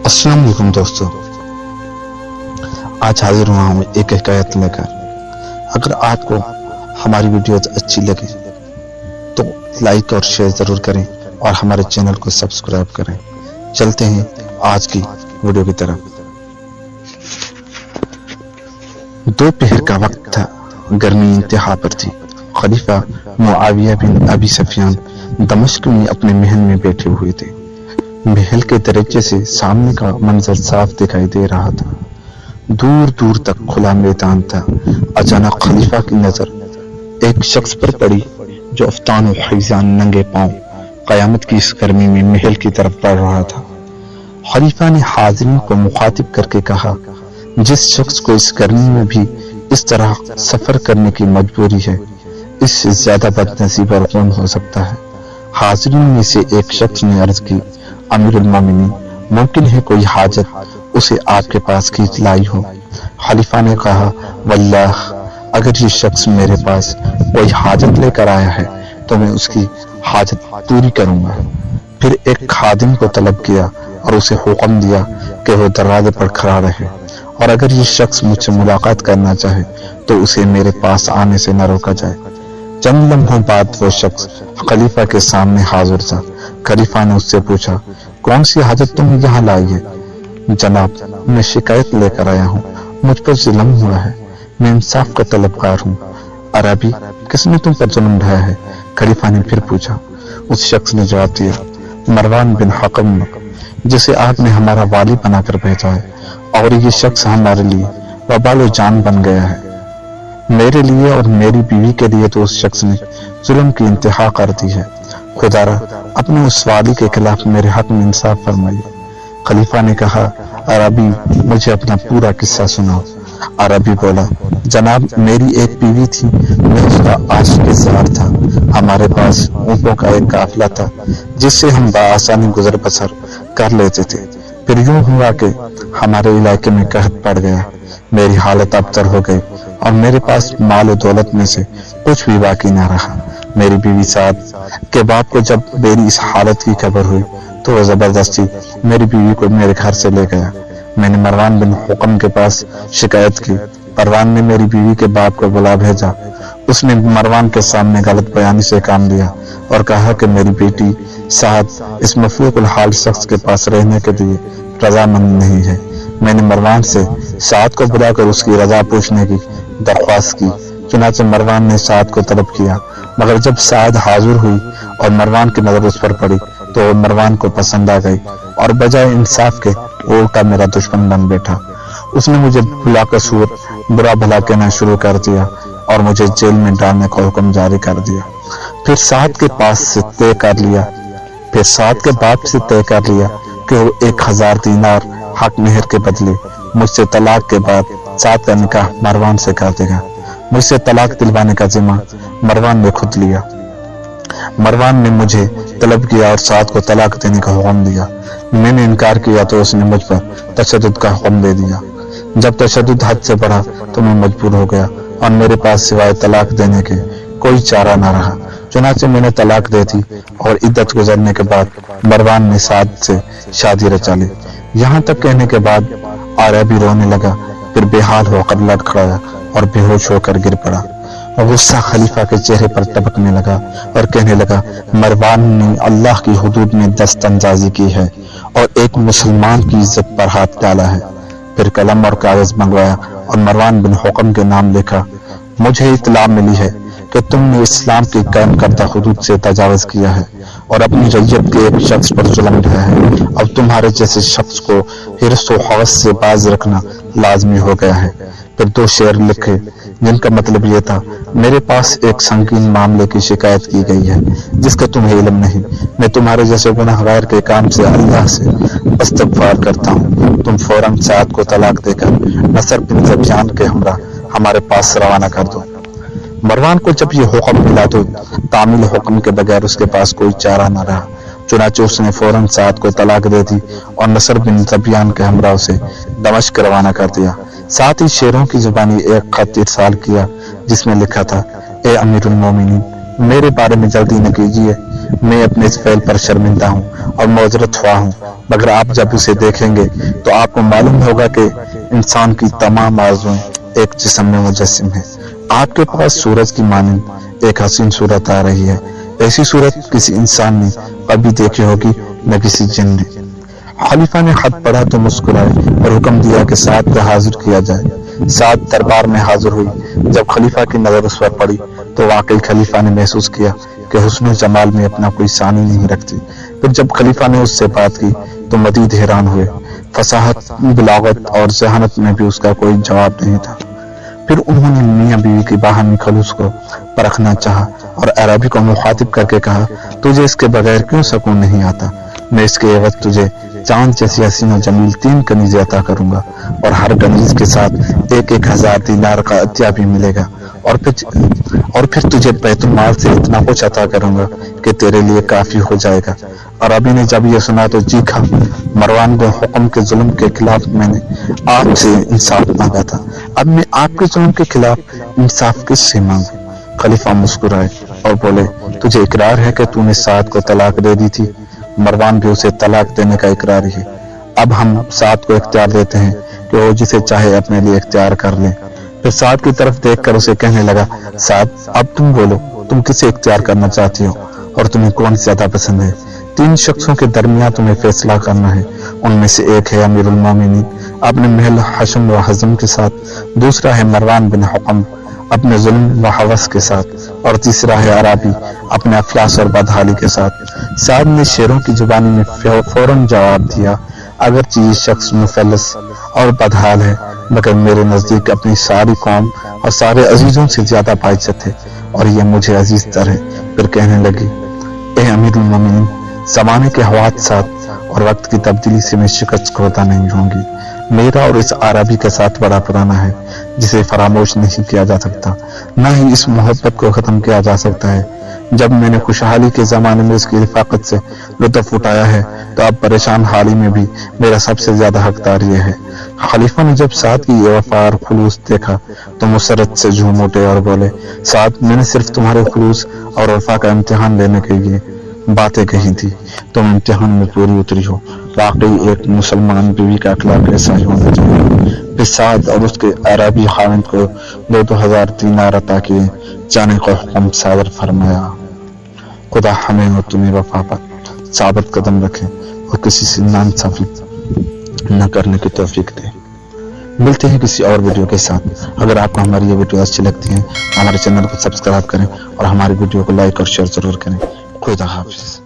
अस्सलाम वालेकुम दोस्तों, आज हाजिर हुआ हूँ एक हिकायत लेकर। अगर आपको हमारी वीडियो अच्छी लगे तो लाइक और शेयर जरूर करें और हमारे चैनल को सब्सक्राइब करें। चलते हैं आज की वीडियो की तरफ। दोपहर का वक्त था, गर्मी इंतहा पर थी। खलीफा मुआविया बिन अबी सफियान दमिश्क में अपने महल में बैठे हुए थे। महल के दरवाजे से सामने का मंजर साफ दिखाई दे रहा था। दूर दूर तक खुला मैदान था। अचानक खलीफा की नजर एक शख्स पर पड़ी जो अफ्तान और खैजान नंगे पांव कयामत की इस गर्मी में महल की तरफ बढ़ रहा था। खलीफा ने हाजिरीन को मुखातिब करके कहा, जिस शख्स को इस गर्मी में भी इस तरह सफर करने की मजबूरी है, इससे ज्यादा बदनसीब और कौन हो सकता है। हाजिरीन में से एक शख्स ने अर्ज की, अमीरुल मोमिनीन, मुमकिन है कोई हाजत उसे आपके पास खींच लाई हो। खलीफा ने कहा, वल्लाह, अगर ये शख्स मेरे पास कोई हाजत लेकर आया है तो मैं उसकी हाजत पूरी करूंगा। फिर एक खादिम को तलब किया और उसे हुक्म दिया कि वो दरवाजे पर खड़ा रहे और अगर ये शख्स मुझसे मुलाकात करना चाहे तो उसे मेरे पास आने से न रोका जाए। चंद लम्हों बाद वो शख्स खलीफा के सामने हाजिर था। खलीफा ने उससे पूछा, कौन सी हाजत तुम यहाँ लाई है? जनाब, मैं शिकायत लेकर आया हूँ, मुझ पर जुल्म हुआ है, मैं इंसाफ का तलबगार हूँ। अरबी, किसने तुम पर जुल्म ढाया है? खलीफा ने फिर पूछा। उस शख्स ने जवाब दिया, मरवान बिन हकम, जिसे आपने हमारा वाली बनाकर भेजा है, और ये शख्स हमारे लिए वबाल जान बन गया है। मेरे लिए और मेरी बीवी के लिए तो उस शख्स ने जुल्म की इंतहा कर दी है। खुदारा, अपने उस वाली के खिलाफ मेरे हक में इंसाफ फरमाइए। खलीफा ने कहा, अरबी, मुझे अपना पूरा किस्सा सुनाओ। अरबी बोला, जनाब, मेरी एक बीवी थी, मैं उसका आशिक़-ए-ज़ार था। हमारे पास ऊँटों का एक काफिला था जिससे हम बआसानी गुजर बसर कर लेते थे। फिर यूं हुआ कि हमारे इलाके में कहत पड़ गया। मेरी हालत अबतर हो गई और मेरे पास माल और दौलत में से कुछ भी बाकी न रहा। मेरी बीवी साद के बाप को जब मेरी इस हालत की खबर हुई तो वो जबरदस्ती मेरी बीवी को मेरे घर से ले गया। मैंने मरवान बिन हुक्म के पास शिकायत की। मरवान ने मेरी बीवी के बाप को बुला भेजा। उसने मरवान के सामने गलत बयानी से काम लिया और कहा कि मेरी बेटी साद इस मफलूकुल हाल शख्स के पास रहने के लिए रजामंद नहीं है। मैंने मरवान से साद को बुलाकर उसकी रजा पूछने की दरख्वास्त की। चुनाचे मरवान ने साद को तलब किया, मगर जब साद हाजिर हुई और मरवान की नजर उस पर पड़ी तो मरवान को पसंद आ गई और बजाय इंसाफ के उल्टा मेरा दुश्मन बन बैठा। उसने मुझे बुलाकर बुरा भला कहना शुरू कर दिया और मुझे जेल में डालने का हुक्म जारी कर दिया। फिर साद के बाप से तय कर लिया कि वो 1000 दीनार हक मेहर के बदले मुझसे तलाक के बाद साद का निकाह मरवान से कर देगा। मुझसे तलाक दिलवाने का जिम्मा मरवान ने खुद लिया। मरवान ने मुझे तलब किया और साद को तलाक देने का हुक्म दिया। मैंने इनकार किया तो उसने मुझ पर तशद्दुद का हुक्म दे दिया। जब तशद्दुद हद से बढ़ा तो मैं मजबूर हो गया और मेरे पास सिवाय तलाक देने के कोई चारा न रहा। चुनाचे मैंने तलाक दे दी और इद्दत गुजरने के बाद मरवान ने साद से शादी रचा ली। यहाँ तक कहने के बाद अरबी रोने लगा, फिर बेहाल होकर लड़ खड़ा और बेहोश होकर गिर पड़ा। और गुस्सा खलीफा के चेहरे पर टपकने लगा और कहने लगा, मरवान ने अल्लाह की हुदूद में दस्तंदाजी की है और एक मुसलमान की इज्जत पर हाथ डाला है। फिर कलम और कागज मंगवाया और मरवान बिन हुक्म के नाम लिखा। मुझे इत्तला मिली है कि तुमने इस्लाम की कायम करदा हुदूद से तजावुज किया है और अपनी रैयत के एक शख्स पर जुल्म ढाया है। अब तुम्हारे जैसे शख्स को हिर्स और हवस से बाज रखना लाजमी हो गया है। फिर 2 शेर लिखे जिनका मतलब ये था, मेरे पास एक संगीन मामले की शिकायत की गई है जिसका तुम्हें इल्म नहीं। मैं तुम्हारे जैसे गुनहगार के काम से अल्लाह से इस्तग़फ़ार करता हूँ। तुम फौरन साद को तलाक देकर नसर बिन ज़बियान के हमरा हमारे पास रवाना कर दो। मरवान को जब ये हुक्म मिला तो तामील हुक्म के बगैर उसके पास कोई चारा न रहा। चुनाचे उसने फौरन साद को तलाक दे दी और नसर बिन ज़बियान के हमरा से दमिश्क रवाना कर दिया। साथ ही शेरों की जुबानी एक खत इरसाल किया जिसमें लिखा था, ए अमीरुल मोमिनीन, मेरे बारे में जल्दी न कीजिए, मैं अपने इस फेल पर शर्मिंदा हूँ और मुजरत हुआ हूँ, मगर आप जब उसे देखेंगे तो आपको मालूम होगा कि इंसान की तमाम आरज़ुएं एक जिस्म में मुजस्सिम है। आपके पास सूरज की मानिंद एक हसीन सूरत आ रही है। ऐसी सूरत किसी इंसान ने कभी देखी होगी, न किसी जिन ने। खलीफा ने खत पढ़ा तो मुस्कुराए और हुक्म दिया कि साद को हाजिर किया जाए। साद दरबार में हाजिर हुई। जब खलीफा की नजर उस पर पड़ी तो वाकई खलीफा ने महसूस किया कि हुस्न जमाल में अपना कोई सानी नहीं रखती। फिर जब खलीफा ने उससे बात की तो मजीद हैरान हुए। फसाहत, बलागत और जहानत में भी उसका कोई जवाब नहीं था। फिर उन्होंने मियां बीवी की बाहमी खलूस को परखना चाहा और अरबी को मुखातिब करके कहा, तुझे इसके बगैर क्यों सुकून नहीं आता? मैं इसके एवज तुझे चांद जैसी हसीन और जमील 3 कनीज़ें अता करूंगा और हर कनीज के साथ 1,000 दीनार का अतिया भी मिलेगा और फिर तुझे बैतुल माल से इतना कुछ अता करूंगा कि तेरे लिए काफी हो जाएगा। और अभी ने जब ये सुना तो चीखा, मरवान बिन हुक्म के जुल्म के खिलाफ मैंने आपसे इंसाफ मांगा था, अब मैं आपके जुल्म के खिलाफ इंसाफ किससे मांगू? खलीफा मुस्कुराए और बोले, तुझे इकरार है कि तूने साद को तलाक दे दी थी? मरवान भी उसे तलाक देने का इकरार है। अब हम साद को इख्तियार देते हैं कि वो जिसे चाहे अपने लिए इख्तियार कर ले। फिर साद की तरफ देखकर उसे कहने लगा, साद अब तुम बोलो, तुम किसे इख्तियार करना चाहती हो और तुम्हें कौन ज्यादा पसंद है? 3 शख्सों के दरमियान तुम्हें फैसला करना है। उनमें से एक है अमीरुल मोमिनीन अपने महल हशम व हजम के साथ, दूसरा है मरवान बिन हुक्म अपने जुल्म व हवस के साथ, और तीसरा है अराबी अपने अफलास और बदहाली के साथ। साद ने शेरों की जुबानी में फौरन जवाब दिया, अगरचे ये शख्स मुफल्लस और बदहाल है, मगर मेरे नजदीक अपनी सारी कौम और सारे अजीजों से ज्यादा बाइज्जत है और ये मुझे अजीज तर है। फिर कहने लगी, ए अमीरुल मोमिनीन, ज़माने के हादसात और वक्त की तब्दीली से मैं शिकस्त खोदा नहीं होंगी। मेरा और इस अरबी का साथ बड़ा पुराना है जिसे फरामोश नहीं किया जा सकता, न ही इस मोहब्बत को खत्म किया जा सकता है। जब मैंने खुशहाली के जमाने में उसकी रिफाकत से लुत्फ उठाया है तो अब परेशान हाली में भी मेरा सबसे ज्यादा हकदार ये है। खलीफा ने जब साद की ये वफा और खुलूस देखा तो मुसरत से झूम उठे और बोले, साद, मैंने सिर्फ तुम्हारे खुलूस और वफा का इम्तिहान लेने के लिए बातें कही थी, तुम इम्तिहान में पूरी उतरी हो। वाकई एक मुसलमान बीवी का अखलाक ऐसा ही होना चाहिए। फिर साद और उसके अरबी खाविंद को 2,000 दीनार अता किए, जाने को हुक्म सादर फरमाया। खुदा हमें और तुम्हें वफा पर साबित कदम रखे और किसी से नाइंसाफी न करने की तौफीक दे। मिलते हैं किसी और वीडियो के साथ। अगर आपको हमारी ये वीडियो अच्छी लगती है हमारे चैनल को सब्सक्राइब करें और हमारी वीडियो को लाइक और शेयर जरूर करें। खुदा हाफिज।